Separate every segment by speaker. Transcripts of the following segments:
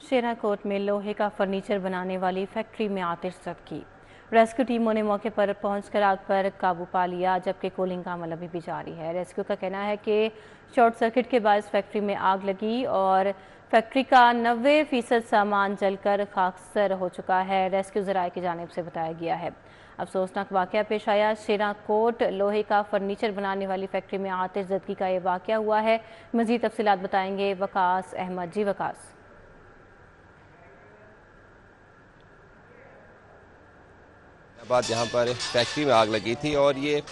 Speaker 1: शेराकोट में लोहे का फर्नीचर बनाने वाली फैक्ट्री में आतिश की। रेस्क्यू टीमों ने मौके पर पहुंचकर आग पर काबू पा लिया, जबकि कूलिंग का अमल अभी भी जारी है। रेस्क्यू का कहना है कि शॉर्ट सर्किट के बाद फैक्ट्री में आग लगी और फैक्ट्री का 90% सामान जलकर खाकसर हो चुका है। रेस्क्यू ज़राए की जानिब से बताया गया है। अफसोसनाक वाक़या पेश आया। शेराकोट लोहे का फर्नीचर बनाने वाली फैक्ट्री में आतिश ज़दगी का ये वाक़या हुआ है। मज़ीद तफसीलात बताएंगे वकास अहमद। जी वकास।
Speaker 2: बाद यहाँ पर फैक्ट्री में आग लगी थी और ये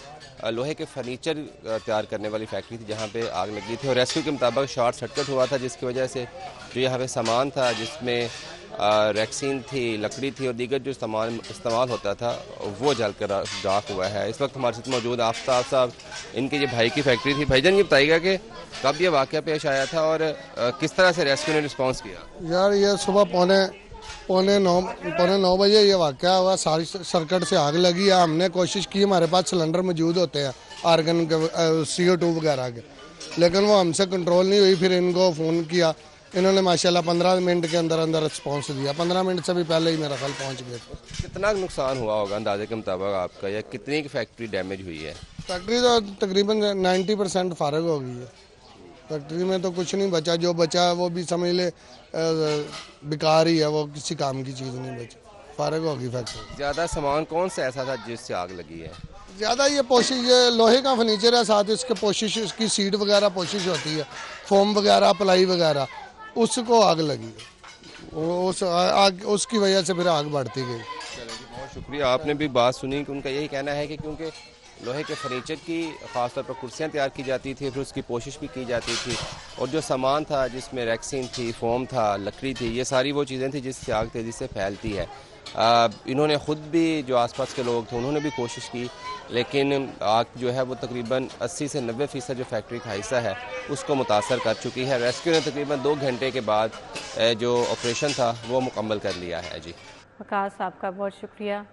Speaker 2: लोहे के फर्नीचर तैयार करने वाली फैक्ट्री थी जहाँ पे आग लगी थी और रेस्क्यू के मुताबिक शॉर्ट सर्किट हुआ था, जिसकी वजह से जो यहाँ पे सामान था जिसमें रेक्सीन थी, लकड़ी थी और दीगर जो सामान इस्तेमाल होता था वो जलकर राख हुआ है। इस वक्त हमारे साथ मौजूद आफ्ताब साहब, इनके ये भाई की फैक्ट्री थी। भाईजान ये बताइएगा कि कब ये वाक़या पेश आया था और किस तरह से रेस्क्यू ने रिस्पॉन्स किया?
Speaker 3: यार ये सुबह पौने नौ बजे ये वाक़या हुआ। सारी सर्किट से आग लगी है। हमने कोशिश की, हमारे पास सिलेंडर मौजूद होते हैं आर्गन के, CO2 वगैरह के, लेकिन वो हमसे कंट्रोल नहीं हुई। फिर इनको फ़ोन किया, इन्होंने माशाल्लाह 15 मिनट के अंदर अंदर रिस्पॉन्स दिया। 15 मिनट से भी पहले ही मेरा ख्याल पहुँच गए थे।
Speaker 2: कितना नुकसान हुआ होगा अंदाजे के मुताबिक आपका, या कितनी की फैक्ट्री डैमेज हुई है?
Speaker 3: फैक्ट्री तो तकरीबन 90% फारग हो गई है। फैक्ट्री में तो कुछ नहीं बचा, जो बचा है वो भी समझ ले बेकार ही है, वो किसी काम की चीज़ नहीं बची, फारग होगी फैक्ट्री।
Speaker 2: ज़्यादा सामान कौन सा ऐसा था जिससे आग लगी है?
Speaker 3: ज़्यादा ये लोहे का फर्नीचर है, साथ इसके पोशिश, इसकी सीट वगैरह पोशिश होती है, फोम वगैरह, प्लाई वगैरह, उसको आग लगी है। उसकी वजह से फिर आग बढ़ती गई।
Speaker 2: बहुत शुक्रिया, आपने भी बात सुनी कि उनका यही कहना है कि क्योंकि लोहे के फर्नीचर की ख़ासतौर पर कुर्सियाँ तैयार की जाती थी, फिर उसकी पोशिश भी की जाती थी और जो सामान था जिसमें रेक्सीन थी, फोम था, लकड़ी थी, ये सारी वो चीज़ें थी जिससे आग तेज़ी से फैलती है। इन्होंने ख़ुद भी, जो आसपास के लोग थे उन्होंने भी कोशिश की, लेकिन आग जो है वो तकरीबन 80 से 90% जो फैक्ट्री का हिस्सा है उसको मुतासर कर चुकी है। रेस्क्यू ने तकरीबन 2 घंटे के बाद जो ऑपरेशन था वो मुकम्मल कर लिया है। जी
Speaker 1: वकास, आपका बहुत शुक्रिया।